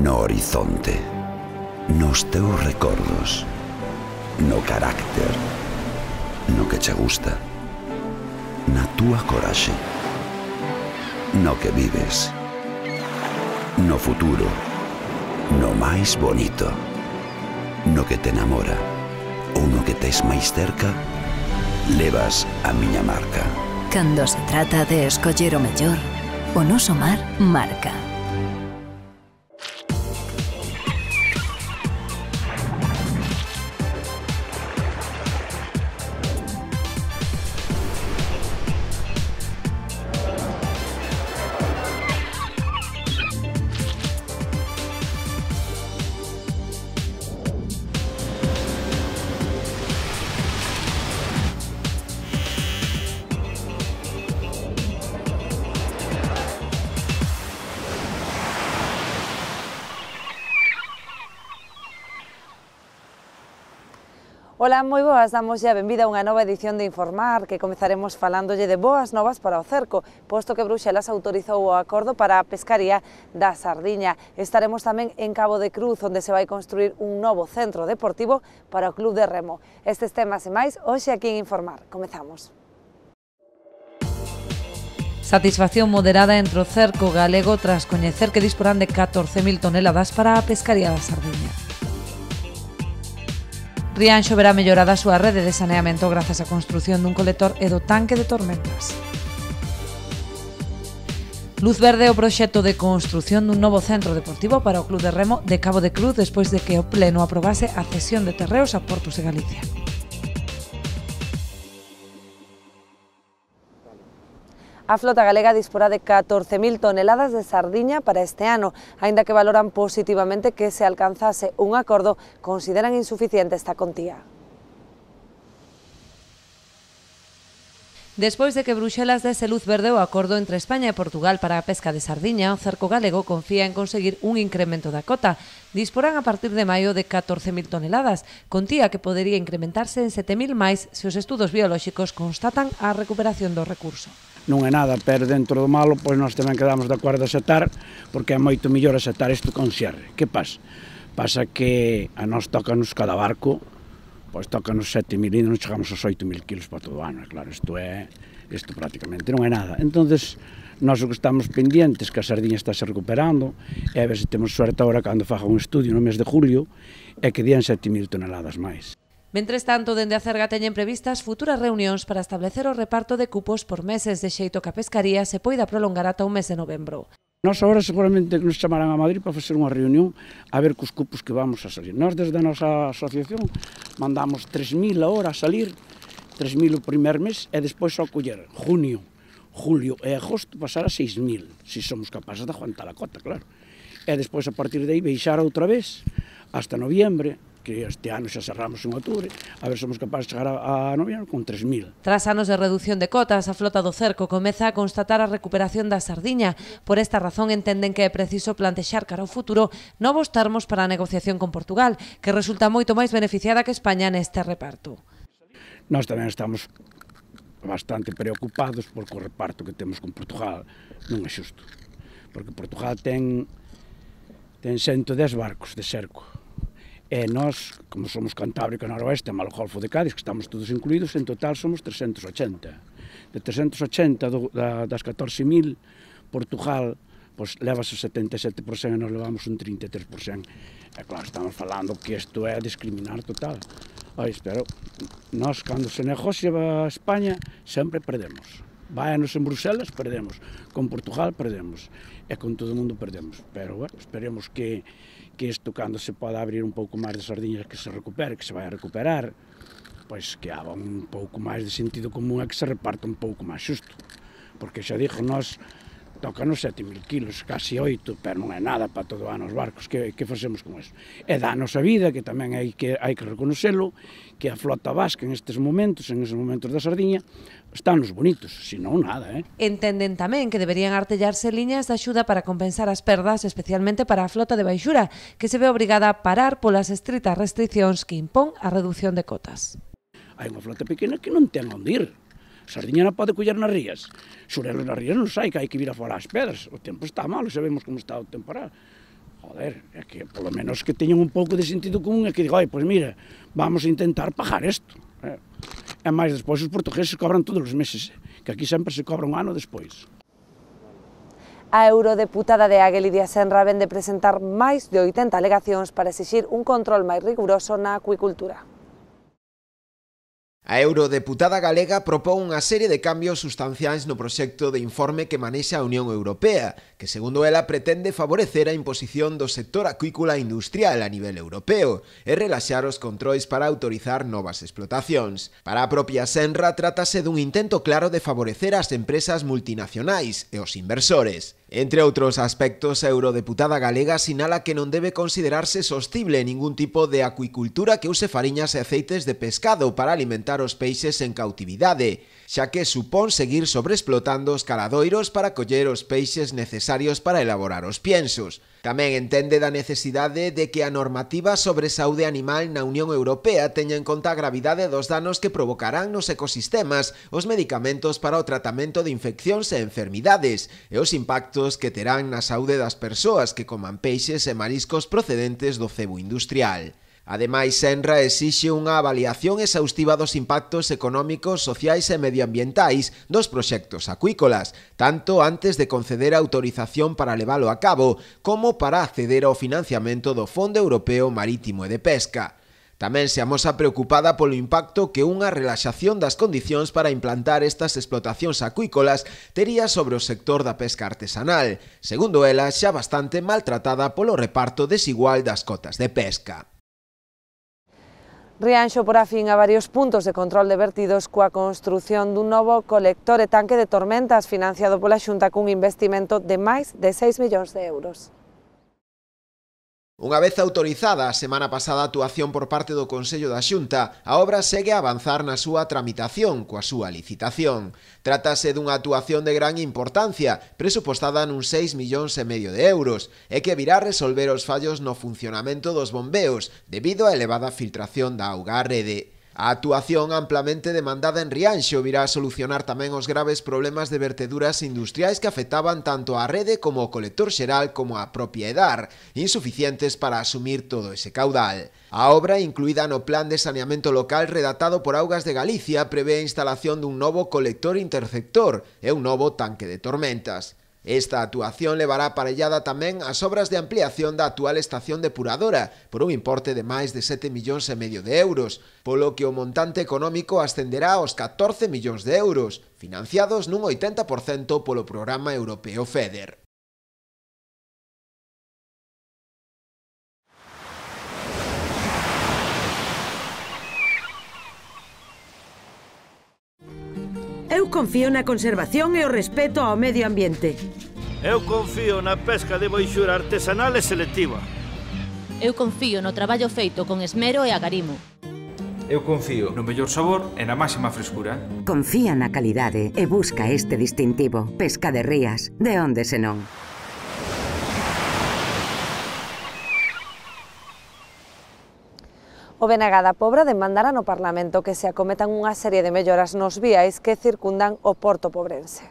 no horizonte, nos teus recordos, no carácter, no que che gusta, na túa coraxe, no que vives, no futuro, no máis bonito, no que te enamora ou no que tes máis cerca, levas a miña marca. Cando se trata de escoller o mellor, o noso mar marca. Ola, moi boas, damos a benvida a unha nova edición de Informar, que comezaremos falándolle de boas novas para o cerco, posto que Bruxelas autorizou o acordo para a pescaría da sardiña. Estaremos tamén en Cabo de Cruz, onde se vai construir un novo centro deportivo para o Club de Remo. Estes temas e máis, hoxe aquí en Informar. Comezamos. Satisfacción moderada entre o cerco galego tras coñecer que disporán de 14.000 toneladas para a pescaría da sardiña. Rianxo verá mellorada a súa rede de saneamento grazas á construción dun colector e do tanque de tormentas. Luz verde o proxecto de construción dun novo centro deportivo para o Club de Remo de Cabo de Cruz despois de que o Pleno aprobase a cesión de terreos a Portos de Galicia. A flota galega disporá de 14.000 toneladas de sardiña para este ano, aínda que valoran positivamente que se alcanzase un acordo, consideran insuficiente esta contía. Despois de que Bruxelas dese luz verde o acordo entre España e Portugal para a pesca de sardiña, o cerco galego confía en conseguir un incremento da cota. Disporán a partir de maio de 14.000 toneladas, contía que podería incrementarse en 7.000 máis se os estudos biolóxicos constatan a recuperación do recurso. Non é nada, pero dentro do malo, pois nós tamén quedamos de acordo a setar, porque é moito mellor a setar isto con xerre. Que pasa? Pasa que a nós tócanos cada barco, pois tócanos 7.000 e non chegamos aos 8.000 kilos para todo o ano, claro, isto prácticamente non é nada. Entonces, nós o que estamos pendientes, que a sardiña está se recuperando, e a ver se temos suerte agora cando faga un estudio no mes de julio, é que dían 7.000 toneladas máis. Mentres tanto, dende a Cerga teñen previstas futuras reunións para establecer o reparto de cupos por meses, de xeito que a pescaría se poida prolongar ata o mes de novembro. Nós agora seguramente nos chamarán a Madrid para facer unha reunión a ver cos cupos que vamos a salir. Nós desde a nosa asociación mandamos 3.000 a hora a salir, 3.000 o primer mes e despois só coller junio, julio e agosto pasar a 6.000, se somos capaces de aguantar a cota, claro. E despois a partir de aí baixar outra vez hasta noviembre, que este ano xa cerramos en outubro, a ver se somos capaces de chegar a noviembre con 3.000. Tras anos de reducción de cotas, a flota do cerco comeza a constatar a recuperación da sardiña. Por esta razón entenden que é preciso plantexar cara ao futuro novos termos para a negociación con Portugal, que resulta moito máis beneficiada que España neste reparto. Nós tamén estamos bastante preocupados porque o reparto que temos con Portugal non é xusto. Porque Portugal ten 110 barcos de cerco. E nós, como somos Cantábrico e Noroeste, malo Golfo de Cádiz, que estamos todos incluídos, en total somos 380. De 380 das 14.000, Portugal pois levase o 77% e nós levamos un 33%. E claro, estamos falando que isto é discriminar total. Pero nós, cando se negocia a España, sempre perdemos. Váyanos en Bruxelas, perdemos. Con Portugal, perdemos. E con todo o mundo perdemos. Pero, bueno, esperemos que isto, cando se poda abrir un pouco máis de sardiñas, que se recupere, que se vai a recuperar, pois que haga un pouco máis de sentido común e que se reparta un pouco máis xusto. Porque xa dixo, nós tócanos 7.000 kilos, casi 8, pero non é nada para todo o ano os barcos. Que facemos con eso? E dá a nosa vida, que tamén hai que reconocelo, que a flota vasca en estes momentos da sardiña, están nos bonitos, senón nada, Entenden tamén que deberían artellarse liñas de axuda para compensar as perdas, especialmente para a flota de baixura, que se ve obrigada a parar polas estritas restriccións que impón a reducción de cotas. Hai unha flota pequena que non ten onde ir. Sardiña non pode coller nas rías. Xurelos nas rías non sai, que hai que vir a fora as pedras. O tempo está malo, sabemos como está o temporal. joder, é que polo menos que teñan un pouco de sentido común e que digan, pois mira, vamos a intentar pagar isto. E máis despois os portugueses cobran todos os meses, que aquí sempre se cobra un ano despois. A eurodeputada de Ague, Lidia Senra, ven de presentar máis de 80 alegacións para exixir un control máis riguroso na acuicultura. A eurodeputada galega propón unha serie de cambios sustanciais no proxecto de informe que manexa a Unión Europea, que segundo ela pretende favorecer a imposición do sector acuícola industrial a nivel europeo e relaxar os controis para autorizar novas explotacións. Para a propia Senra, trátase dun intento claro de favorecer as empresas multinacionais e os inversores. Entre outros aspectos, a eurodeputada galega sinala que non debe considerarse sostible ningún tipo de acuicultura que use fariñas e aceites de pescado para alimentar os peixes en cautividade, xa que supón seguir sobreexplotando os caladoiros para coller os peixes necesarios para elaborar os piensos. Tamén entende da necesidade de que a normativa sobre saúde animal na Unión Europea teña en conta a gravidade dos danos que provocarán nos ecosistemas os medicamentos para o tratamento de infeccións e enfermidades e os impactos que terán na saúde das persoas que coman peixes e mariscos procedentes do cebo industrial. Ademais, Senra exixe unha avaliación exhaustiva dos impactos económicos, sociais e medioambientais dos proxectos acuícolas, tanto antes de conceder a autorización para levalo a cabo, como para acceder ao financiamento do Fondo Europeo Marítimo e de Pesca. Tamén se amosa preocupada polo impacto que unha relaxación das condicións para implantar estas explotacións acuícolas tería sobre o sector da pesca artesanal, segundo ela xa bastante maltratada polo reparto desigual das cotas de pesca. Rianxo porá fin a varios puntos de control de vertidos coa construción dun novo colector e tanque de tormentas financiado pola Xunta cun investimento de máis de 6 millóns de euros. Unha vez autorizada a semana pasada a actuación por parte do Consello da Xunta, a obra segue a avanzar na súa tramitación coa súa licitación. Trátase dunha actuación de gran importancia, presupostada nuns 6,5 millóns de euros, e que virá resolver os fallos no funcionamento dos bombeos debido á elevada filtración da auga á rede. A actuación amplamente demandada en Rianxo virá a solucionar tamén os graves problemas de verteduras industriais que afectaban tanto á rede como ao colector xeral como á propia Edar, insuficientes para asumir todo ese caudal. A obra, incluída no Plan de Saneamento Local redactado por Augas de Galicia, prevé a instalación dun novo colector interceptor e un novo tanque de tormentas. Esta actuación levará aparellada tamén as obras de ampliación da actual estación depuradora por un importe de máis de 7,5 millóns de euros, polo que o montante económico ascenderá aos 14 millóns de euros, financiados nun 80% polo programa europeo FEDER. Eu confío na conservación e o respeto ao medio ambiente. Eu confío na pesca de boixura artesanal e selectiva. Eu confío no traballo feito con esmero e agarimo. Eu confío no mellor sabor e na máxima frescura. Confía na calidade e busca este distintivo. Pesca de Rías, de onde senón. O BNG da Pobra demandará no Parlamento que se acometan unha serie de melloras nos viais que circundan o porto pobrense.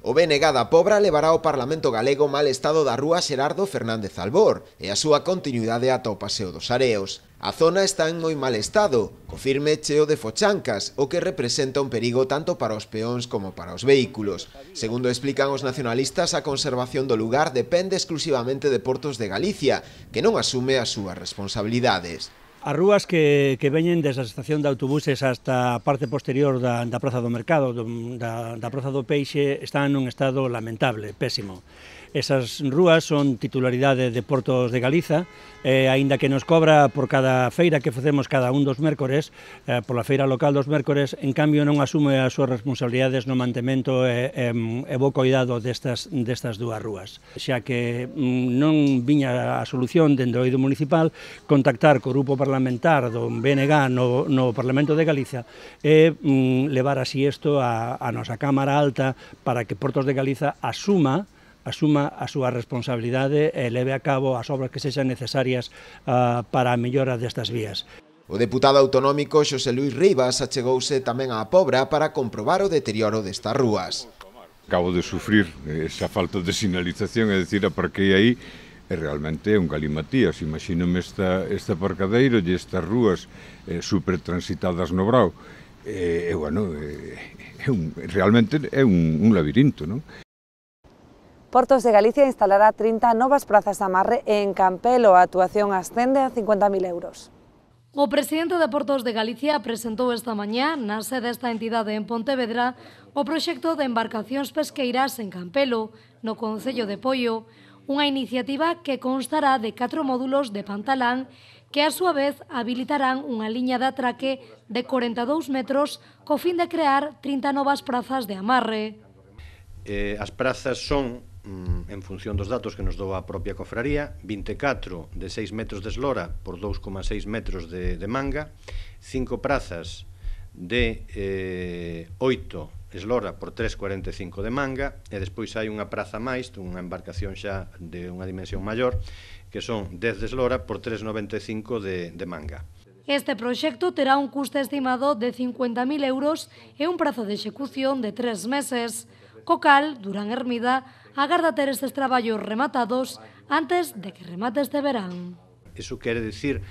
O BNG da Pobra levará ao Parlamento galego mal estado da rúa Xerardo Fernández Albor e a súa continuidade ata o Paseo dos Areos. A zona está en moi mal estado, co firme cheo de fochancas, o que representa un perigo tanto para os peóns como para os vehículos. Segundo explican os nacionalistas, a conservación do lugar depende exclusivamente de Portos de Galicia, que non asume as súas responsabilidades. As rúas que veñen desde a estación de autobuses hasta a parte posterior da Praza do Mercado, da Praza do Peixe, están nun estado lamentable, pésimo. Esas rúas son titularidade de Portos de Galiza, aínda que nos cobra por cada feira que facemos cada un dos mércores, pola feira local dos mércores, en cambio non asume as súas responsabilidades no mantemento e bo cuidado destas dúas rúas. Xa que non viña a solución dende o eido municipal contactar co grupo parlamentar do BNG no Parlamento de Galiza e levar así isto a nosa Cámara Alta para que Portos de Galiza asuma a súa responsabilidade e leve a cabo as obras que sexan necesarias para a mellora destas vías. O deputado autonómico Xosé Luís Rivas achegouse tamén á Pobra para comprobar o deterioro destas rúas. Acabo de sufrir esa falta de sinalización, é dicir, aparquei aí e realmente é un galimatías. Imagínome esta aparcadeiro e estas rúas super transitadas no Brao. Bueno, realmente é un labirinto, non? Portos de Galicia instalará 30 novas prazas de amarre en Campelo. A actuación ascende a 50.000 euros. O presidente de Portos de Galicia presentou esta mañá na sede desta entidade en Pontevedra o proxecto de embarcacións pesqueiras en Campelo, no concello de Poio, unha iniciativa que constará de 4 módulos de pantalán que a súa vez habilitarán unha liña de atraque de 42 metros co fin de crear 30 novas prazas de amarre. As prazas son, en función dos datos que nos dou a propia cofraría, 24 de 6 metros de eslora por 2,6 metros de manga, 5 prazas de 8 eslora por 3,45 de manga, e despois hai unha praza máis, unha embarcación xa de unha dimensión maior, que son 10 de eslora por 3,95 de manga. Este proxecto terá un custe estimado de 50.000 euros e un prazo de execución de 3 meses. Co cal, Durán Hermida agarda ter estes traballos rematados antes de que remate este verán. Iso quere dicir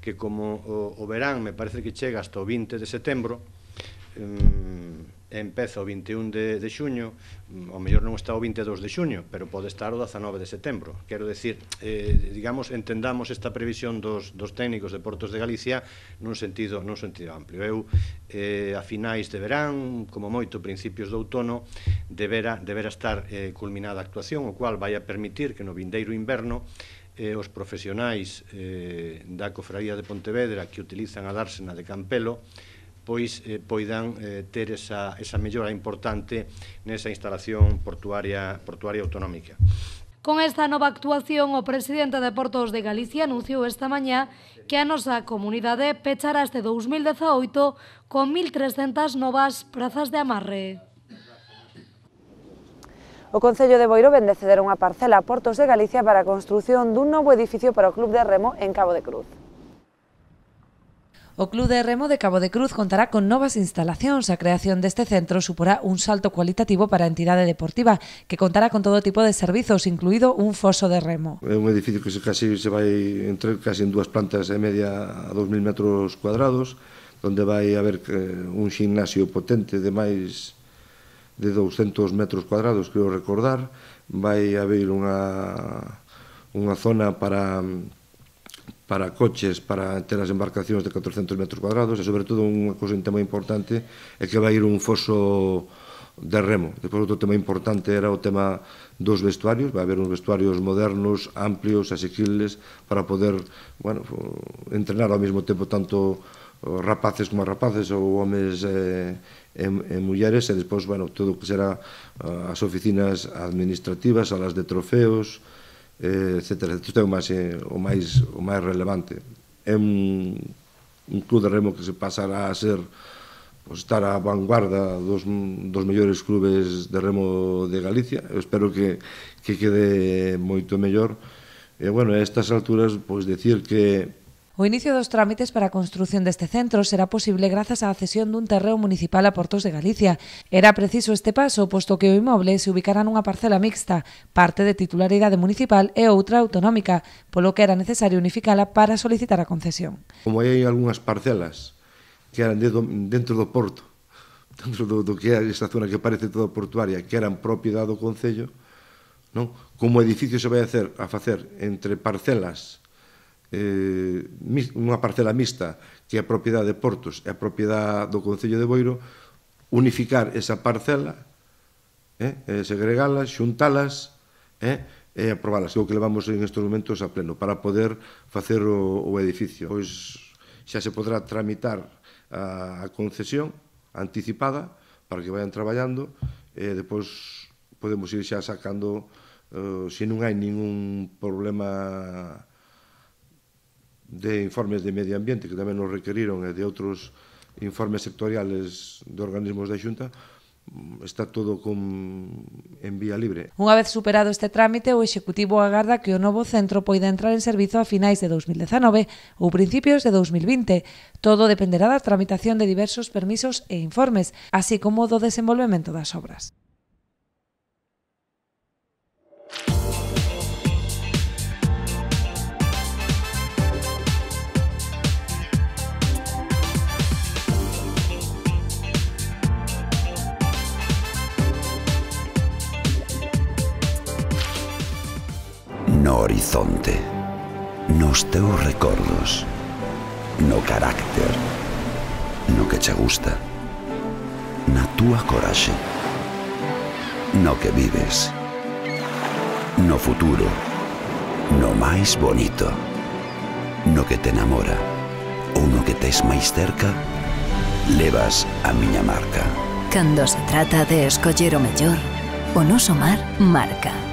que como o verán me parece que chega hasta o 20 de setembro, empeza o 21 de xuño, o mellor non está o 22 de xuño, pero pode estar o 19 de setembro. Quero dicir, digamos, entendamos esta previsión dos técnicos de Portos de Galicia nun sentido amplio. Eu, a finais de verán, como moito principios de outono, debera estar culminada a actuación, o cual vai a permitir que no vindeiro inverno os profesionais da Cofradía de Pontevedra que utilizan a dársena de Campelo pois poidan ter esa mellora importante nesa instalación portuaria autonómica. Con esta nova actuación, o presidente de Portos de Galicia anunciou esta mañá que a nosa comunidade pechará este 2018 con 1.300 novas prazas de amarre. O Concello de Boiro vende ceder unha parcela a Portos de Galicia para a construción dun novo edificio para o Club de Remo en Cabo de Cruz. O Club de Remo de Cabo de Cruz contará con novas instalacións. A creación deste centro suporá un salto cualitativo para a entidade deportiva, que contará con todo tipo de servizos, incluído un foso de remo. É un edificio que casi se vai entrar casi en 2 plantas e media a 2.000 metros cuadrados, onde vai haber un gimnasio potente de máis de 200 metros cuadrados, creo recordar. Vai haber unha zona para coches, para ter as embarcacións de 400 metros cuadrados, e sobre todo unha cousa moi importante é que vai ir un foso de remo. Depois outro tema importante era o tema dos vestuarios, vai haber uns vestuarios modernos, amplios, asequibles, para poder, bueno, entrenar ao mesmo tempo tanto rapaces como rapaces ou homes e mulleres, e despois, bueno, todo o que será as oficinas administrativas, as de trofeos, etcétera. Isto é o máis relevante. É un club de remo que se pasará a ser, estar á vanguarda dos mellores clubes de remo de Galicia. Eu espero que quede moito mellor. E, bueno, a estas alturas, pois, decir que o inicio dos trámites para a construción deste centro será posible grazas á cesión dun terreo municipal a Portos de Galicia. Era preciso este paso, posto que o inmoble se ubicará nunha parcela mixta, parte de titularidade municipal e outra autonómica, polo que era necesario unificala para solicitar a concesión. Como hai algunhas parcelas que eran dentro do porto, dentro do que é esta zona que parece toda portuaria, que eran propiedade do Concello, como o edificio se vai a facer entre parcelas, unha parcela mixta que é a propiedade de Portos e a propiedade do Concello de Boiro, unificar esa parcela, segregalas, xuntalas e aprobalas, que é o que levamos en estes momentos a pleno, para poder facer o edificio. Pois xa se podrá tramitar a concesión anticipada para que vayan traballando, e depois podemos ir xa sacando, se non hai ningún problema de informes de medio ambiente que tamén nos requeriron, e de outros informes sectoriales de organismos da Xunta, está todo en vía libre. Unha vez superado este trámite, o Executivo agarda que o novo centro poida entrar en servizo a finais de 2019 ou principios de 2020. Todo dependerá da tramitación de diversos permisos e informes, así como do desenvolvemento das obras. no horizonte, nos teus recordos, no carácter, no que che gusta, na túa coraxe, no que vives, no futuro, no máis bonito, no que te enamora ou no que tes máis cerca, levas a miña marca. Cando se trata de escoller o mellor, o noso mar marca.